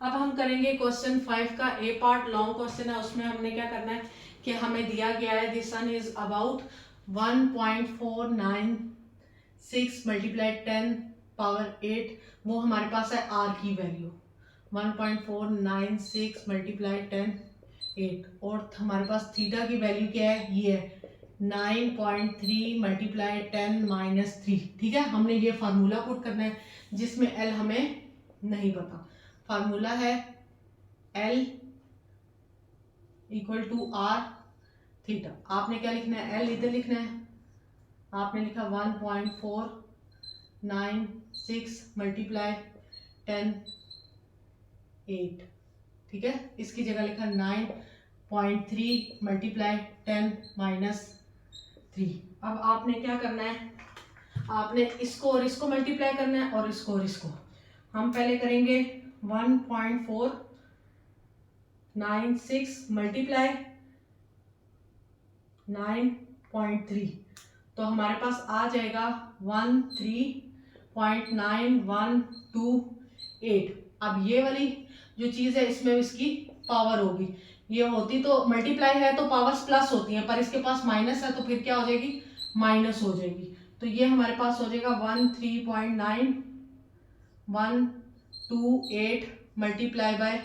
अब हम करेंगे क्वेश्चन 5 का ए पार्ट, लॉन्ग क्वेश्चन है। उसमें हमने क्या करना है कि हमें दिया गया है the sun is about 1.496 multiply 10 power 8। वो हमारे पास है आर की वैल्यू 1.496 मल्टीप्लाई 10 8, और हमारे पास थीटा की वैल्यू क्या है, ये है 9.3 मल्टीप्लाई 10 माइनस 3। ठीक है, हमने ये फार्मूला पुट करना है जिसमें एल हमें नहीं पता। फार्मूला है L equal to r theta. आपने क्या लिखना है, L इधर लिखना है, आपने लिखा 1.496 मल्टीप्लाई 10 8। ठीक है, इसकी जगह लिखा 9.3 मल्टीप्लाई 10 माइनस 3। अब आपने क्या करना है, आपने इसको और इसको मल्टीप्लाई करना है और इसको और इसको। हम पहले करेंगे 1.496 मल्टीप्लाई 9.3, तो हमारे पास आ जाएगा 13.9128। अब ये वाली जो चीज़ है इसमें इसकी पावर होगी, ये होती तो मल्टीप्लाई है तो पावर्स प्लस होती हैं, पर इसके पास माइनस है तो फिर क्या हो जाएगी, माइनस हो जाएगी। तो ये हमारे पास हो जाएगा 13.9128 मल्टीप्लाई बाय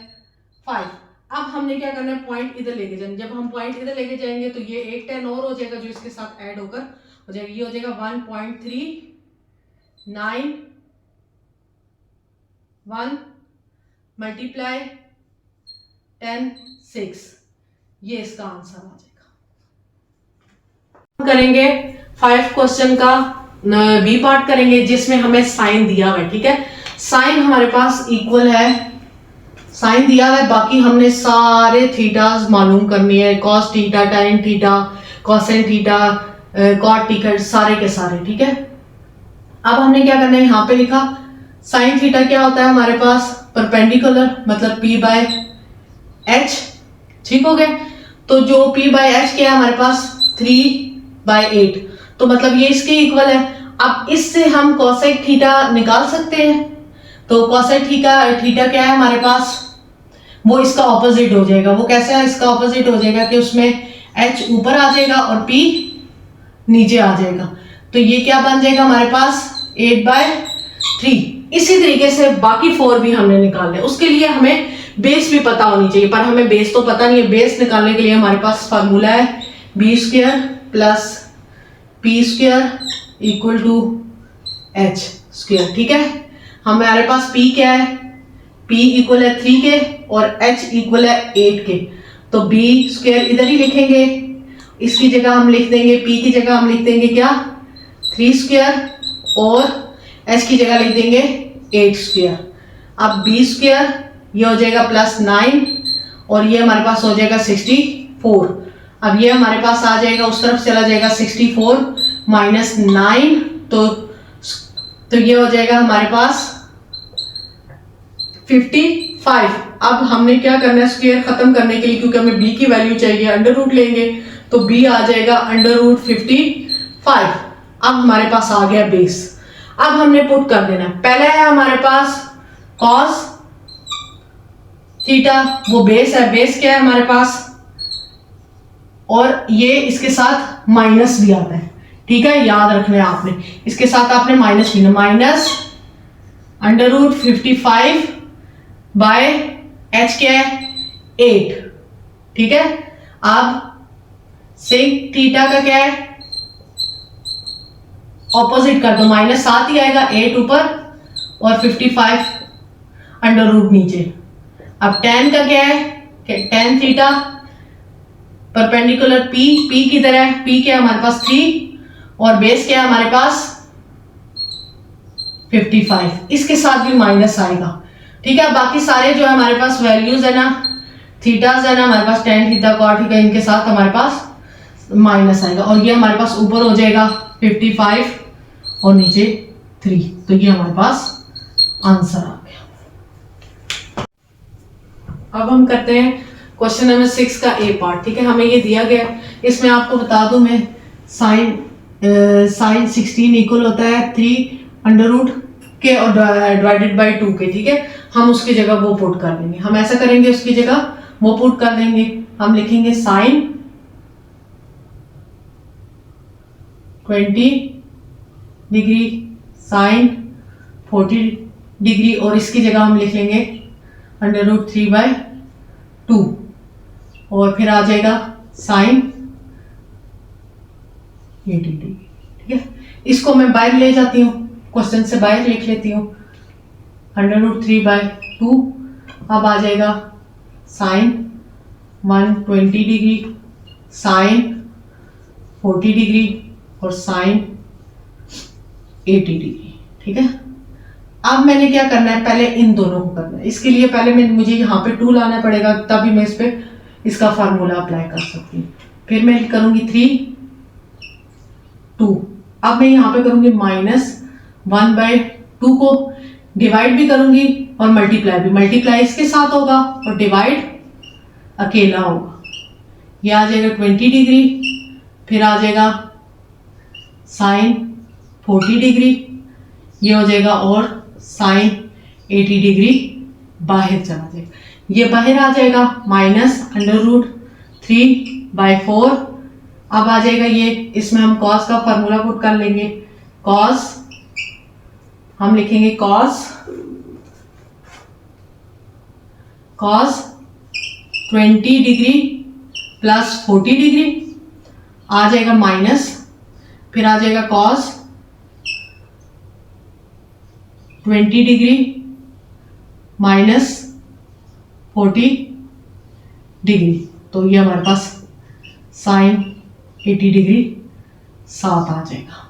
5। अब हमने क्या करना है, पॉइंट इधर लेके जाना। जब हम पॉइंट इधर लेके जाएंगे तो ये एक 10 और हो जाएगा जो इसके साथ ऐड होकर हो जाएगा, ये हो जाएगा 1.391 मल्टीप्लाई 10 6। ये इसका आंसर आ जाएगा। हम करेंगे 5 क्वेश्चन का बी पार्ट करेंगे जिसमें हमें साइन दिया हुआ है। ठीक है, साइन हमारे पास इक्वल है, साइन दिया हुआ है, बाकी हमने सारे थीटास मालूम करनी है, cos theta, tan theta, cosec theta, cot theta, सारे के सारे। ठीक है, अब हमने क्या करना है, यहाँ पे लिखा साइन थीटा क्या होता है हमारे पास, परपेंडिकुलर मतलब p बाय एच। ठीक हो गया, तो जो p बाय एच क्या है हमारे पास 3/8, तो मतलब ये इसके इक्वल है। अब इससे हम कोसेक थीटा निकाल सकते हैं, तो कोसेक थीटा क्या है हमारे पास, वो इसका ऑपोजिट हो जाएगा। वो कैसे है, इसका ऑपोजिट हो जाएगा कि उसमें h ऊपर आ जाएगा और p नीचे आ जाएगा, तो ये क्या बन जाएगा हमारे पास 8/3। इसी तरीके से बाकी 4 भी हमने निकालने, उसके लिए हमें बेस भी पता होनी चाहिए, पर हमें बेस तो पता नहीं है। बेस निकालने के लिए हमारे पास फार्मूला है b² plus p² equal to h²। ठीक है, हमारे पास p क्या है, p इक्वल है 3 के और h इक्वल है 8 के, तो b² इधर ही लिखेंगे, इसकी जगह हम लिख देंगे, p की जगह हम लिख देंगे क्या 3² और h की जगह लिख देंगे 8²। अब b² ये हो जाएगा प्लस 9 और ये हमारे पास हो जाएगा 64। अब ये हमारे पास आ जाएगा, उस तरफ चला जाएगा 64 माइनस 9, तो ये हो जाएगा हमारे पास 55। अब हमने क्या करना है, स्क्वायर खत्म करने के लिए, क्योंकि हमें b की वैल्यू चाहिए, अंडर रूट लेंगे तो b आ जाएगा अंडर रूट 55। अब हमारे पास आ गया बेस। अब हमने पुट कर देना, पहले है हमारे पास कॉस थीटा, वो बेस है, बेस क्या है हमारे पास, और ये इसके साथ माइनस भी आता है। ठीक है, याद रखना है आपने, इसके साथ आपने माइनस लेना, minus under root 55 by h क्या है 8। ठीक है, अब सेक थीटा का क्या है, ऑपोजिट कर दो, माइनस 7 ही आएगा, 8 ऊपर और 55 अंडर रूट नीचे। अब tan का क्या है, tan theta perpendicular p, p किधर है, p क्या है हमारे पास 3 और बेस क्या है हमारे पास 55, इसके साथ भी माइनस आएगा। ठीक है, बाकी सारे जो है हमारे पास वैल्यूज है ना, थीटास है ना हमारे पास, tan थीटा, cot थीटा, इनके साथ हमारे पास माइनस आएगा, और ये हमारे पास ऊपर हो जाएगा 55 और नीचे 3, तो ये हमारे पास आंसर आ गया। अब हम करते हैं क्वेश्चन नंबर 6 का ए पार्ट। ठीक है, हमें ये दिया गया, इसमें आपको बता दूं मैं, साइन 16 इक्वल होता है 3 अंडर रूट के और डिवाइडेड बाय 2 के। ठीक है, हम उसकी जगह वो पुट कर देंगे। हम ऐसा करेंगे, उसकी जगह वो पुट कर देंगे। हम लिखेंगे साइन 20 डिग्री, साइन 40 डिग्री, और इसकी जगह हम लिख लेंगे √3/2, और फिर आ जाएगा साइन 80 डिग्री। ठीक है, इसको मैं बाहर ले जाती हूँ, क्वेश्चन से बाहर लिख लेती हूँ। √3/2 अब आ जाएगा साइन 120 डिग्री, साइन 40 डिग्री और साइन 80 डिग्री। ठीक है, अब मैंने क्या करना है, पहले इन दोनों को करना है। इसके लिए पहले मुझे यहाँ पे 2 लाना पड़ेगा, तभी मैं इस पे इसका फार्मूला अप्लाई कर सकती हूँ। फिर मैं करूंगी 3 2। अब मैं यहाँ पे करूंगी -1/2 को डिवाइड भी करूंगी और मल्टीप्लाई भी। मल्टीप्लाई इसके साथ होगा और डिवाइड अकेला होगा। ये आ जाएगा 20 डिग्री, फिर आ जाएगा साइन 40 डिग्री, ये हो जाएगा, और साइन 80 डिग्री बाहर चला जाएगा। ये बाहर आ जाएगा -√3/4। अब आ जाएगा ये, इसमें हम कॉस का फार्मूला पुट कर लेंगे। कॉस हम लिखेंगे कॉस 20 डिग्री प्लस 40 डिग्री आ जाएगा माइनस, फिर आ जाएगा कॉस 20 डिग्री माइनस 40 डिग्री, तो ये हमारे पास साइन 80 डिग्री साथ आ जाएगा।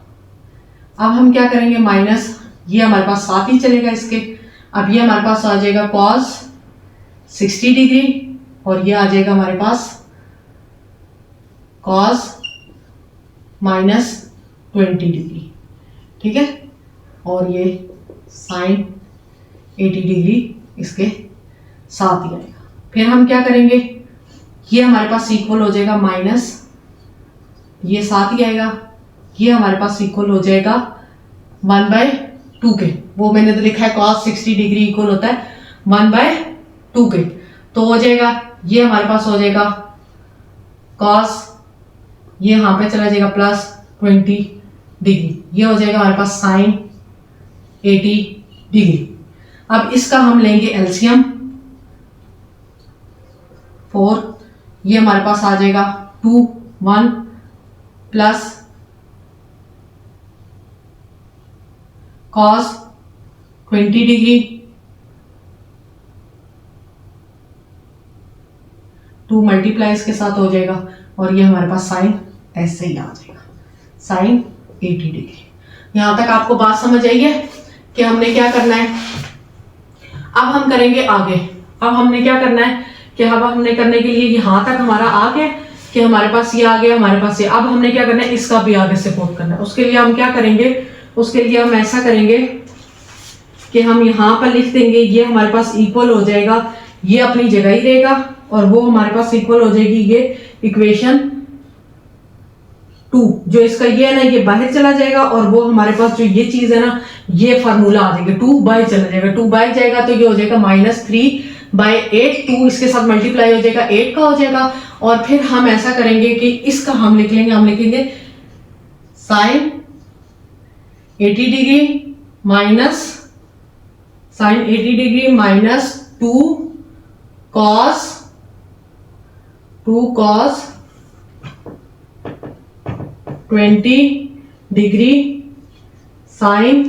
अब हम क्या करेंगे, माइनस, ये हमारे पास साथ ही चलेगा इसके। अब ये हमारे पास आ जाएगा कॉस 60 डिग्री, और ये आ जाएगा हमारे पास कॉस -20 डिग्री। ठीक है, और ये साइन 80 डिग्री इसके साथ ही आएगा। फिर हम क्या करेंगे, ये हमारे पास इक्वल हो जाएगा माइनस, ये साथ ही आएगा, ये हमारे पास इक्वल हो जाएगा 1/2 के। वो मैंने तो लिखा है cos 60 डिग्री इक्वल होता है 1/2 के, तो हो जाएगा, ये हमारे पास हो जाएगा cos, ये यहाँ पे चला जाएगा +20 डिग्री, ये हो जाएगा हमारे पास साइन 80 डिग्री। अब इसका हम लेंगे एलसीएम 4, ये हमारे पास आ जाएगा 2 1 प्लस cos 20 डिग्री 2 मल्टीप्लाई इसके साथ हो जाएगा, और ये हमारे पास साइन ऐसे ही आ जाएगा साइन 80 डिग्री। यहां तक आपको बात समझ आई है कि हमने क्या करना है। अब हम करेंगे आगे। अब हमने क्या करना है कि अब हमने करने के लिए यहां तक हमारा आ गया कि हमारे पास ये आ गया, हमारे पास ये। अब हमने क्या करना है, इसका भी आगे से पुट करना है। उसके लिए हम क्या करेंगे, उसके लिए हम ऐसा करेंगे कि हम यहाँ पर लिख देंगे, ये हमारे पास इक्वल हो जाएगा, ये अपनी जगह ही रहेगा, और वो हमारे पास इक्वल हो जाएगी ये इक्वेशन 2। जो इसका ये है ना, ये बाहर चला जाएगा, और वो हमारे पास जो ये चीज है ना, ये फार्मूला आ जाएगा, 2 बाहर चला जाएगा। 2 बाहर जाएगा तो ये हो जाएगा -3/8। 2 इसके साथ मल्टीप्लाई हो जाएगा, 8 का हो जाएगा। और फिर हम ऐसा करेंगे कि इसका हम लिख लेंगे, हम लिखेंगे sine 80 degree minus sine 80 degree minus 2 cos 20 degree sine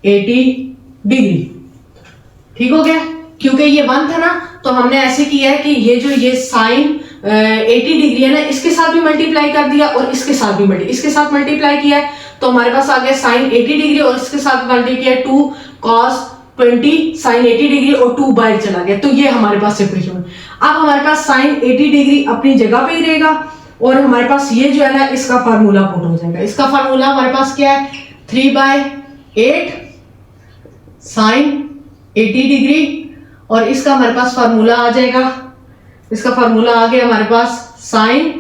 80 degree. ठीक हो गया, क्योंकि ये 1 था ना, तो हमने ऐसे किया है कि ये जो ये साइन 80 डिग्री है ना, इसके साथ भी मल्टीप्लाई कर दिया और इसके साथ भी इसके साथ मल्टीप्लाई किया है, तो हमारे पास आ गया साइन 80 डिग्री, और इसके साथ मल्टीप्लाई किया 2 cos 20 साइन 80 डिग्री, और 2 बाहर चला गया, तो ये हमारे पास इक्वेशन है। अब हमारे पास साइन 80 डिग्री अपनी जगह पे ही रहेगा, और हमारे पास ये जो है ना, इसका फार्मूला पुट हो जाएगा। इसका फार्मूला हमारे पास क्या है, 3/8 साइन 80 डिग्री, और इसका हमारे पास फार्मूला आ जाएगा, इसका फार्मूला आ गया हमारे पास sine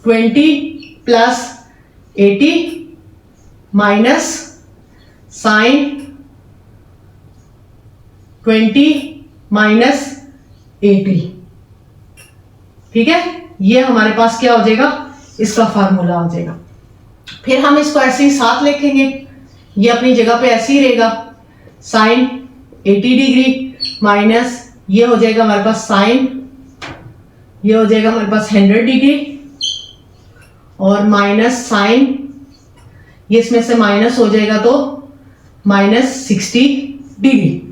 20 plus 80 minus sine 20 minus 80। ठीक है, ये हमारे पास क्या हो जाएगा, इसका फार्मूला हो जाएगा। फिर हम इसको ऐसे ही साथ लिखेंगे, ये अपनी जगह पे ऐसे ही रहेगा, साइन 80 डिग्री माइनस ये हो जाएगा हमारे पास साइन, ये हो जाएगा हमारे पास 100 डिग्री और माइनस साइन, ये इसमें से माइनस हो जाएगा तो माइनस 60 डिग्री।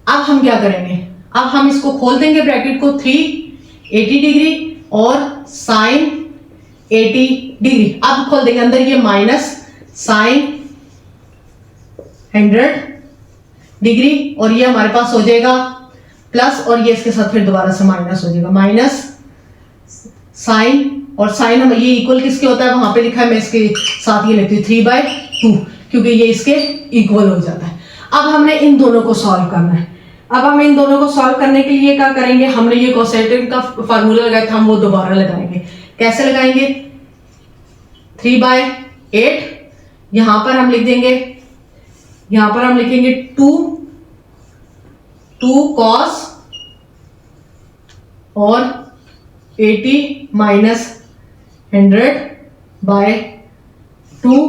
अब हम क्या करेंगे, अब हम इसको खोल देंगे ब्रैकेट को, 380 डिग्री और साइन 80 डिग्री। अब खोल देंगे अंदर ये माइनस साइन 100 डिग्री और ये हमारे पास हो जाएगा प्लस और ये इसके साथ फिर दोबारा से माइनस हो जाएगा, माइनस साइन और साइन हम ये इक्वल किसके होता है, वहां पे लिखा है, मैं इसके साथ ये लिखती हूँ 3/2 क्योंकि ये इसके इक्वल हो जाता है। अब हमने इन दोनों को सॉल्व करना है। अब हम इन दोनों को सॉल्व करने के लिए क्या करेंगे, हमने ये कोसेटेंट का फार्मूला लगाया था, हम वो दोबारा लगाएंगे। कैसे लगाएंगे, 3/8 यहां पर हम लिख देंगे, यहां पर हम लिखेंगे 2 cos और 80 माइनस 100/2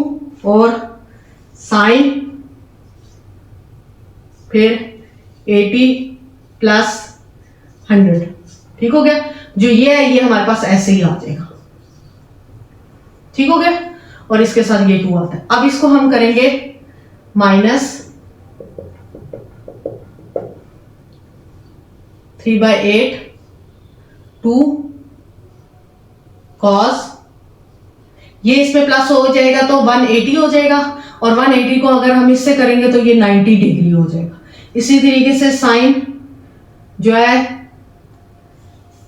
और साइन फिर 80 प्लस 100। ठीक हो गया, जो ये है ये हमारे पास ऐसे ही आ जाएगा। ठीक हो गया, और इसके साथ ये 2 आता है। अब इसको हम करेंगे माइनस 3/8 2 cos, ये इसमें प्लस हो जाएगा तो 180 हो जाएगा और 180 को अगर हम इससे करेंगे तो ये 90 डिग्री हो जाएगा। इसी तरीके से साइन जो है,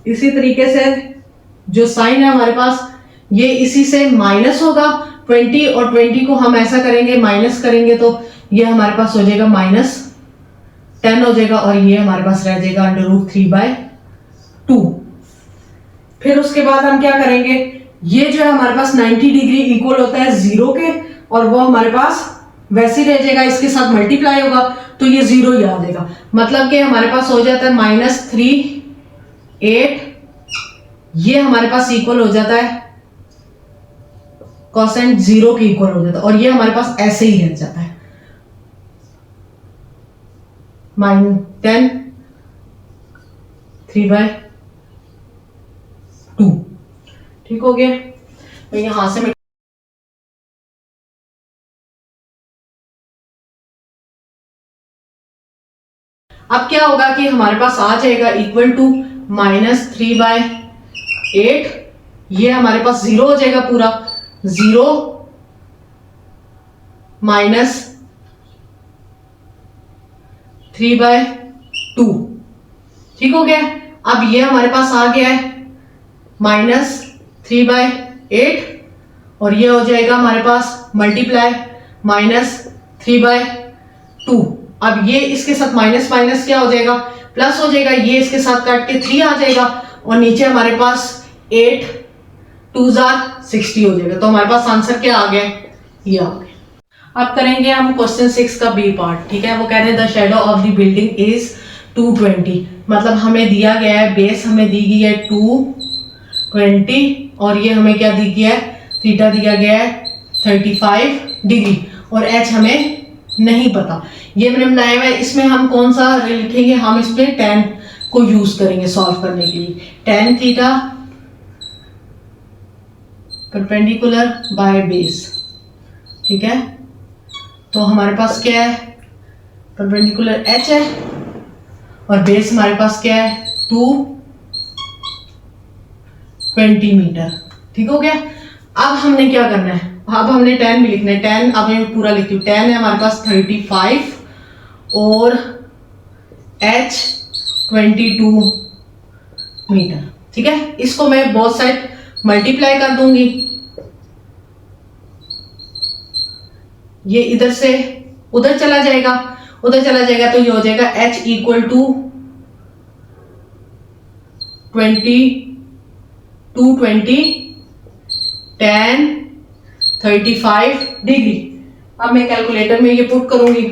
इसी तरीके से जो साइन है हमारे पास ये इसी से माइनस होगा 20 और 20 को हम ऐसा करेंगे माइनस करेंगे तो ये हमारे पास हो जाएगा -10 हो जाएगा और ये हमारे पास रह जाएगा √3/2। फिर उसके बाद हम क्या करेंगे, ये जो है हमारे पास 90 डिग्री इक्वल होता है 0 के और वो हमारे पास वैसे ही रह जाएगा, इसके साथ मल्टीप्लाई होगा तो ये 0 ही आ जाएगा। मतलब कि हमारे पास हो जाता है -3/8, ये हमारे पास इक्वल हो जाता है कोसेंट 0 के इक्वल हो जाता है और ये हमारे पास ऐसे ही रह जाता है -10 3/2। ठीक हो गया, तो यहां से अब क्या होगा कि हमारे पास आ जाएगा इक्वल टू -3/8, ये हमारे पास 0 हो जाएगा पूरा, 0 माइनस 3/2। ठीक हो गया, अब ये हमारे पास आ गया है -3/8 और ये हो जाएगा हमारे पास मल्टीप्लाई -3/2। अब ये इसके साथ माइनस माइनस क्या हो जाएगा, प्लस हो जाएगा, ये इसके साथ काट के 3 आ जाएगा और नीचे हमारे पास 8 2s are 60 हो जाएगा। तो हमारे पास आंसर क्या आ गया, ये आ गया। अब करेंगे हम क्वेश्चन 6 का बी पार्ट। ठीक है, वो कह रहे हैं the shadow of the building is 220। मतलब हमें दिया गया है बेस, हमें दी गई है 220 और ये हमें क्या दी गया है, थीटा दिया गया है 35 डिग्री और एच हमें नहीं पता, ये मैंने बनाया हुआ है। इसमें हम कौन सा लिखेंगे, हम इसमें tan को यूज करेंगे सॉल्व करने के लिए। tan theta perpendicular by base. ठीक है, तो हमारे पास क्या है, परपेंडिकुलर h है और बेस हमारे पास क्या है 220 मीटर। ठीक हो गया, अब हमने क्या करना है, अब हमने tan भी लिखना है। tan अब मैं पूरा लिखती हूँ, tan है हमारे पास 35 और h 22 मीटर। ठीक है, इसको मैं बोथ साइड मल्टीप्लाई कर दूंगी, ये इधर से उधर चला जाएगा, उधर चला जाएगा तो ये हो जाएगा h equal to 220 tan 35 degree. अब मैं कैलकुलेटर में ये पुट करूंगी,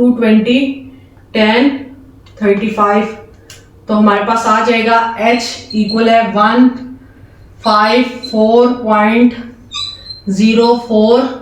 220, 10, 35। तो हमारे पास आ जाएगा h इक्वल है 154.04